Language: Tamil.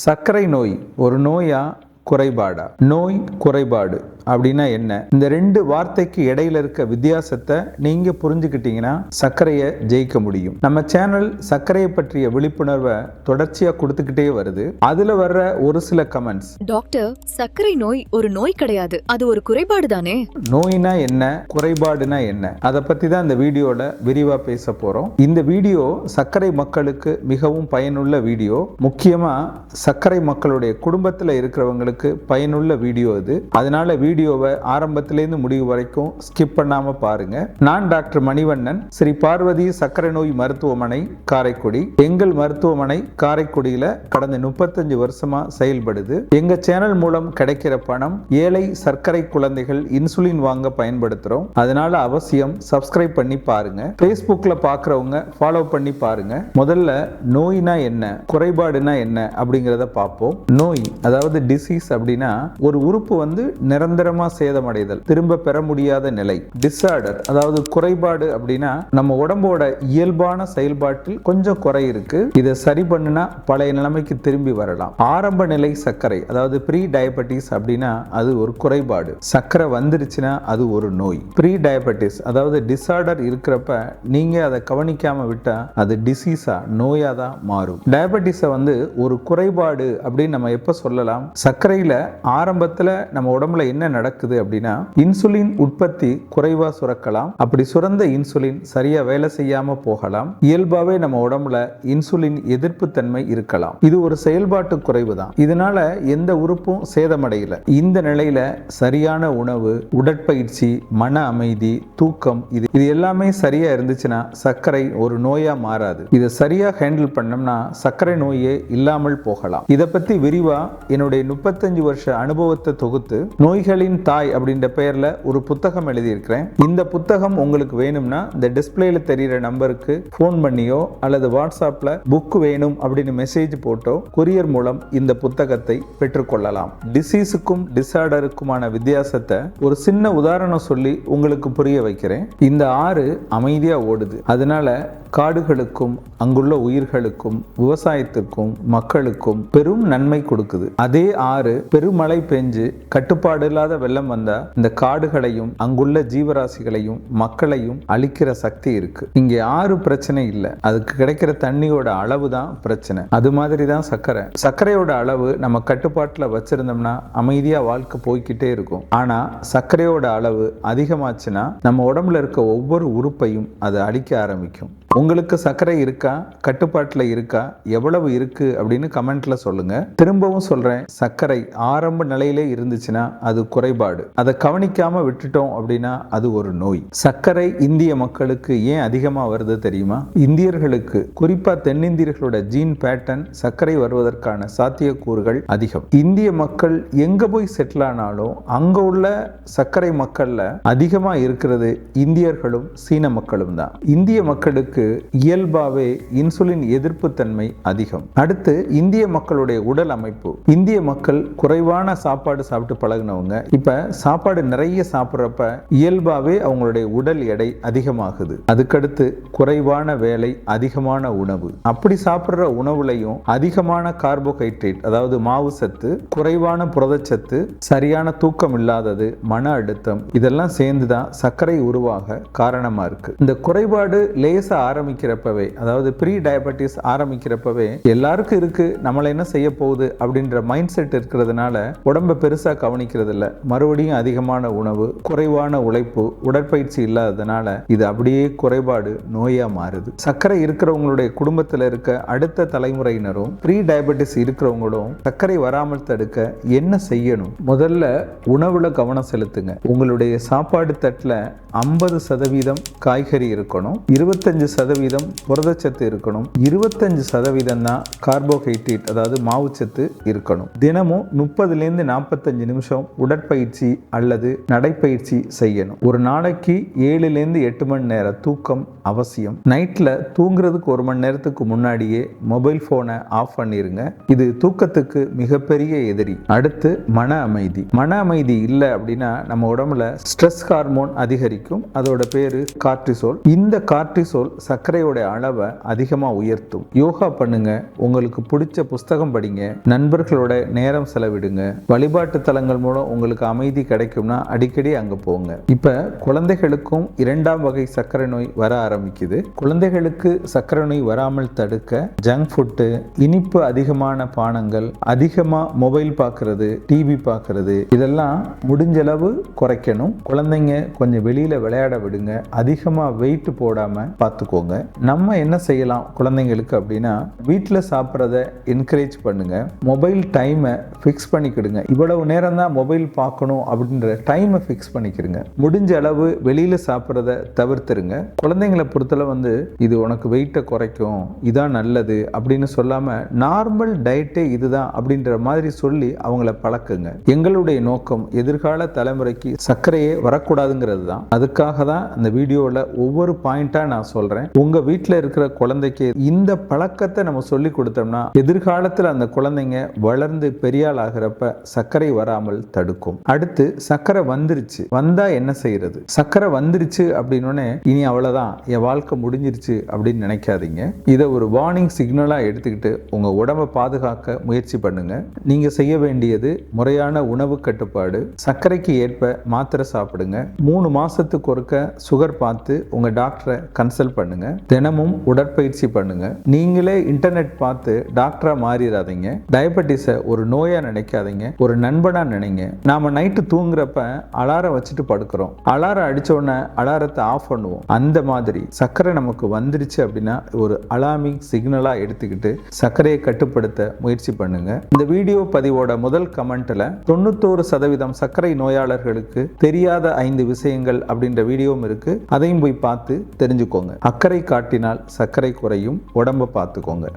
சர்க்கரை நோய் ஒரு நோயா குறைபாடா? நோய் குறைபாடு அப்படின்னா என்ன? இந்த ரெண்டு வார்த்தைக்கு இடையில இருக்க வித்தியாசத்தை நீங்க புரிஞ்சுக்கிட்டீங்கன்னா சர்க்கரையை ஜெயிக்க முடியும். நம்ம சேனல் சர்க்கரையை பற்றிய விழிப்புணர்வை தொடர்ச்சியா கொடுத்துக்கிட்டே வருது. அதுல வர்ற ஒரு சில கமெண்ட்ஸ், டாக்டர், சர்க்கரை நோய் ஒரு நோய் கிடையாது, அது ஒரு குறைபாடு தானே? நோய்னா என்ன, குறைபாடுனா என்ன, அதை பத்தி தான் இந்த வீடியோல விரிவா பேச போறோம். இந்த வீடியோ சர்க்கரை மக்களுக்கு மிகவும் பயனுள்ள வீடியோ. முக்கியமா சர்க்கரை மக்களுடைய குடும்பத்துல இருக்கிறவங்களுக்கு பயனுள்ள வீடியோ இது. அதனால வீடியோவை ஆரம்பத்திலிருந்து முடிவு வரைக்கும் ஸ்கிப் பண்ணாம பாருங்க. நான் டாக்டர் மணிவண்ணன், ஸ்ரீ பார்வதி சர்க்கரை நோய் மருத்துவமனை, காரைக்குடி. எங்கள் மருத்துவமனை காரைக்குடியில கடந்த 35 வருஷமா செயல்படுது. எங்க சேனல் மூலம் கிடைக்கிற பணம் ஏழை சர்க்கரை குழந்தைகள் இன்சுலின் வாங்க பயன்படுத்துறோம். அதனால அவசியம் சப்ஸ்கிரைப் பண்ணி பாருங்க. Facebookல பாக்குறவங்க ஃபாலோ பண்ணி பாருங்க. முதல்ல நோய்னா என்ன, குறைபாடுனா என்ன அப்படிங்கறத பார்ப்போம். நோய் அதாவது டிசீஸ் அப்படின்னா ஒரு உறுப்பு நிரந்தரமா சேதமடைதல், திரும்ப பெற முடியாத நிலை. டிஸார்டர் அதாவது குறைபாடு அப்படின்னா நம்ம உடம்போட இயல்பான செயல்பாட்டில் கொஞ்சம் குறை இருக்கு, இதை சரி பண்ணுனா பழைய நிலைமைக்கு திரும்பி வரலாம். ஆரம்ப நிலை சர்க்கரை அதாவது ப்ரீ டயபெட்டிஸ் அப்படின்னா அது ஒரு குறைபாடு. சர்க்கரை வந்துருச்சுன்னா அது ஒரு நோய். ப்ரீ டயபெட்டிஸ் அதாவது டிஸார்டர் இருக்கிறப்ப நீங்க அதை கவனிக்காம விட்டா அது டிசீஸா, நோயா தான் மாறும். டயபெட்டிஸை ஒரு குறைபாடு அப்படின்னு நம்ம எப்ப சொல்லலாம்? சர்க்கரையில ஆரம்பத்துல நம்ம உடம்புல என்ன நடக்குது அப்படின்னா இன்சுலின் உற்பத்தி குறைவா சுரக்கலாம். அப்படி சுரந்த இன்சுலின் சரியா வேலை செய்யாம போகலாம். இயல்பாவே நம்ம உடம்புல இன்சுலின் எதிர்ப்பு தன்மை இருக்கலாம். இது ஒரு செயல்பாட்டு குறைவு தான். இதனால எந்த உறுப்பும் சேதமடையல. இந்த நிலையில சரியான உணவு, உடற்பயிற்சி, மன அமைதி, தூக்கம் இது எல்லாமே சரியா இருந்துச்சுன்னா சர்க்கரை ஒரு நோயா மாறாது. இதை சரியா ஹேண்டில் பண்ணோம்னா சர்க்கரை நோயே இல்லாமல் போகலாம். இதை பத்தி விரிவா என்னுடைய 35 வருஷ அனுபவத்தை தொகுத்து நோய்களின் தாய் அப்படின்ற பெயர்ல ஒரு புத்தகம் எழுதியிருக்கிறேன். இந்த புத்தகம் உங்களுக்கு வேணும்னா இந்த டிஸ்பிளேல தெரிகிற நம்பருக்கு போன் பண்ணியோ அல்லது வாட்ஸ்அப்ல புக் வேணும் அப்படின்னு மெசேஜ் போட்டோ கொரியர் மூலம் இந்த புத்தகத்தை பெற்றுக்கொள்ளலாம். டிசீஸுக்கும் டிஸார்டருக்குமான வித்தியாசத்தை ஒரு சின்ன உதாரணம் சொல்லி உங்களுக்கு புரிய வைக்கிறேன். இந்த ஆறு அமைதியா ஓடுது. அதனால காடுகளுக்கும் அங்குள்ள உயிர்களுக்கும் விவசாயத்துக்கும் மக்களுக்கும் பெரும் நன்மை கொடுக்குது. அதே ஆறு பெருமழை பெஞ்சு கட்டுப்பாடு இல்லாத வெள்ளம் வந்தா இந்த காடுகளையும் அங்குள்ள ஜீவராசிகளையும் மக்களையும் அழிக்கிற சக்தி இருக்கு. இங்கே ஆறு பிரச்சனை இல்லை, அதுக்கு கிடைக்கிற தண்ணியோட அளவு தான் பிரச்சனை. அது மாதிரி தான் சர்க்கரை. சர்க்கரையோட அளவு நம்ம கட்டுப்பாட்டில் வச்சிருந்தோம்னா அமைதியா வாழ்க்கை போய்கிட்டே இருக்கும். ஆனா சர்க்கரையோட அளவு அதிகமாச்சுன்னா நம்ம உடம்புல இருக்க ஒவ்வொரு உறுப்பையும் அது அழிக்க ஆரம்பிக்கும். உங்களுக்கு சர்க்கரை இருக்கா, கட்டுப்பாட்டில் இருக்கா, எவ்வளவு இருக்கு அப்படின்னு கமெண்ட்ல சொல்லுங்க. திரும்பவும் சொல்றேன், சர்க்கரை ஆரம்ப நிலையிலே இருந்துச்சுன்னா அது குறைபாடு. அதை கவனிக்காம விட்டுட்டோம் அப்படின்னா அது ஒரு நோய். சர்க்கரை இந்திய மக்களுக்கு ஏன் அதிகமா வருது தெரியுமா? இந்தியர்களுக்கு, குறிப்பா தென்னிந்தியர்களோட ஜீன் பேட்டர்ன் சர்க்கரை வருவதற்கான சாத்தியக்கூறுகள் அதிகம். இந்திய மக்கள் எங்க போய் செட்டில் ஆனாலும் அங்க உள்ள சர்க்கரை மக்கள்ல அதிகமா இருக்கிறது இந்தியர்களும் சீன மக்களும் தான். இந்திய மக்களுக்கு இயல்பாவே இன்சுலின் எதிர்ப்பு தன்மை அதிகம். அடுத்து இந்திய மக்களுடைய உடல் அமைப்பு. இந்திய மக்கள் குறைவான சாப்பாடு சாப்பிட்டு பழகினவங்க. இப்ப சாப்பாடு நிறைய சாப்பிட்றப்ப இயல்பாவே அவங்களுடைய உடல் எடை அதிகமாகுது. அதுக்கடுத்து குறைவான வேலை, அதிகமான உணவு. அப்படி சாப்பிட்ற உணவுலையும் அதிகமான கார்போஹைட்ரேட் அதாவது மாவு சத்து, குறைவான புரதச்சத்து, சரியான தூக்கம் இல்லாதது, மன அழுத்தம் இதெல்லாம் சேர்ந்துதான் சர்க்கரை உருவாக காரணமா இருக்கு. இந்த குறைபாடு லேசா ஆரம்பிக்கிறப்பவே அதாவது ப்ரீ டயபெட்டிஸ் ஆரம்பிக்கிறப்பவே எல்லாருக்கும் இருக்கு, நம்மளை என்ன செய்ய போகுது அப்படின்ற மைண்ட் செட் இருக்கிறதுனால உடம்பை பெருசா கவனிக்கிறது இல்லை. மறுபடியும் அதிகமான உணவு, குறைவான உழைப்பு, உடற்பயிற்சி இல்லாததுனால இது அப்படியே குறைபாடு நோயா மாறுது. சர்க்கரை இருக்கிறவங்களுடைய குடும்பத்தில் இருக்க அடுத்த தலைமுறையினரும் ப்ரீ டயபெட்டிஸ் இருக்கிறவங்களும் சர்க்கரை வராமல் தடுக்க என்ன செய்யணும்? முதல்ல உணவுல கவனம் செலுத்துங்க. உங்களுடைய சாப்பாடு தட்டில் 50% காய்கறி இருக்கணும், 25% புரதச்சத்து இருக்கணும், 25% தான் கார்போஹைட்ரேட் அதாவது மாவுச்சத்து இருக்கணும். தினமும் 30லேருந்து 45 நிமிஷம் உடற்பயிற்சி அல்லது நடைப்பயிற்சி செய்யணும். ஒரு நாளைக்கு 7லேருந்து 8 மணி நேரம் தூக்கம் அவசியம். நைட்ல தூங்குறதுக்கு 1 மணி நேரத்துக்கு முன்னாடியே மொபைல் போனை ஆஃப் பண்ணிருங்க. இது தூக்கத்துக்கு மிகப்பெரிய எதிரி. அடுத்து மன அமைதி. மன அமைதி இல்லை அப்படின்னா நம்ம உடம்புல ஸ்ட்ரெஸ் ஹார்மோன் அதிகரிக்கும். அதோட பேரு கார்டிசோல். இந்த கார்டிசோல் சர்க்கரையோட அளவை அதிகமாக உயர்த்தும். யோகா பண்ணுங்க, உங்களுக்கு பிடிச்ச புஸ்தகம் படிங்க, நண்பர்களோட நேரம் செலவிடுங்க, வழிபாட்டு தலங்கள் மூலம் உங்களுக்கு அமைதி கிடைக்கும்னா அடிக்கடி அங்கே போங்க. இப்போ குழந்தைகளுக்கும் 2ஆம் வகை சர்க்கரை நோய் வர ஆரம்பிக்குது. குழந்தைகளுக்கு சர்க்கரை நோய் வராமல் தடுக்க ஜங்க் ஃபுட்டு, இனிப்பு அதிகமான பானங்கள், அதிகமாக மொபைல் பார்க்கறது, டிவி பார்க்கறது இதெல்லாம் முடிஞ்சளவு குறைக்கணும். குழந்தைங்க கொஞ்சம் வெளியில் விளையாட விடுங்க. அதிகமாக வெயிட் போடாமல் பார்த்துக்கோங்க. நம்ம என்ன செய்யலாம் குழந்தைங்களுக்கு அப்படின்னா, வீட்டில் சாப்பிட்றத என்கரேஜ் பண்ணுங்க. மொபைல் டைமை ஃபிக்ஸ் பண்ணிக்கிடுங்க. இவ்வளவு நேரம் தான் மொபைல் பார்க்கணும் அப்படின்ற டைமை ஃபிக்ஸ் பண்ணிக்கிடுங்க. முடிஞ்ச அளவு வெளியில் சாப்பிட்றத தவிர்த்துருங்க. குழந்தைங்களை பொறுத்தல இது உனக்கு வெயிட்டை குறைக்கும், இதான் நல்லது அப்படின்னு சொல்லாமல் நார்மல் டயட்டே இதுதான் அப்படின்ற மாதிரி சொல்லி அவங்கள பழக்குங்க. எங்களுடைய நோக்கம் எதிர்கால தலைமுறைக்கு சர்க்கரையே வரக்கூடாதுங்கிறது தான். அதுக்காக தான் இந்த வீடியோவில் ஒவ்வொரு பாயிண்டாக நான் சொல்கிறேன். உங்கள் வீட்டில் இருக்கிற குழந்தைக்கு இந்த பழக்கத்தை நம்ம சொல்லி கொடுத்தோம்னா எதிர்காலத்தில் அந்த குழந்தைங்க வளர்ந்து பெரியாள் ஆகிறப்ப சர்க்கரை வராமல் தடுக்கும். அடுத்து சர்க்கரை வந்துருச்சு, வந்தா என்ன செய்யறது? சர்க்கரை வந்துருச்சு அப்படின்னோடனே இனி அவ்வளவுதான், என் வாழ்க்கை முடிஞ்சிருச்சு அப்படின்னு நினைக்காதீங்க. இதை ஒரு வார்னிங் சிக்னலா எடுத்துக்கிட்டு உங்க உடம்பை பாதுகாக்க முயற்சி பண்ணுங்க. நீங்க செய்ய வேண்டியது முறையான உணவு கட்டுப்பாடு, சர்க்கரைக்கு ஏற்ப மாத்திரை சாப்பிடுங்க. 3 மாசத்துக்கு ஒருக்க சுகர் பார்த்து உங்க டாக்டரை கன்சல்ட் பண்ணுங்க. தினமும் உடற்பயிற்சி பண்ணுங்க. நீங்களே இன்டர்நெட் பார்த்து டாக்டரா மாறிடாதீங்க. டயபெட்டிஸை ஒரு நோயா நினைக்காதீங்க, ஒரு நண்பனா நினைங்க. நாம நைட்டு தூங்குறப்ப அலாரம் வச்சுட்டு படுக்கிறோம், அலாரம் அடிச்ச உடனே அலாரத்தை ஆஃப் பண்ணுவோம். அந்த மாதிரி சர்க்கரை நமக்கு வந்துருச்சு அப்படின்னா ஒரு அலார்மிங் சிக்னலா எடுத்துக்கிட்டு சர்க்கரையை கட்டுப்படுத்த முயற்சி பண்ணுங்க. இந்த வீடியோ பதிவோட முதல் கமெண்ட்ல 91% சர்க்கரை நோயாளர்களுக்கு தெரியாத 5 விஷயங்கள் அப்படின்ற வீடியோவும் இருக்கு. அதையும் போய் பார்த்து தெரிஞ்சுக்கோங்க. அக்கறை காட்டினால் சர்க்கரை குறையும். உடம்ப பார்த்துக்கோங்க.